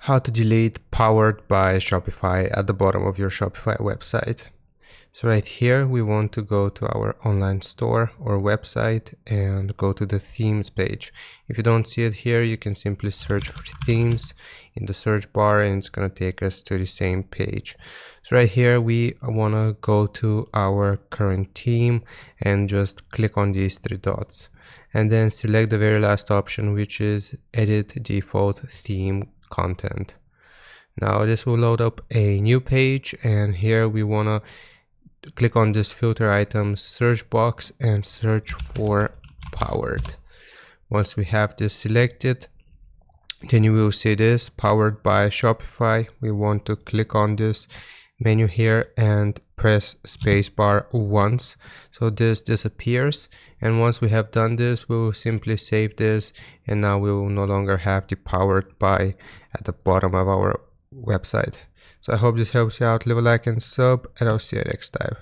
how to delete powered by Shopify at the bottom of your Shopify website. So right here, we want to go to our online store or website and go to the themes page. If you don't see it here, you can simply search for themes in the search bar and it's going to take us to the same page. So right here, we want to go to our current theme and just click on these three dots and then select the very last option, which is edit default theme content. Now this will load up a new page, and here we want to click on this filter items search box and search for powered. Once we have this selected, then you will see this powered by Shopify. We want to click on this menu here and press spacebar once so this disappears. And once we have done this, we will simply save this, and now we will no longer have the powered by at the bottom of our website. So I hope this helps you out. Leave a like and sub, and I'll see you next time.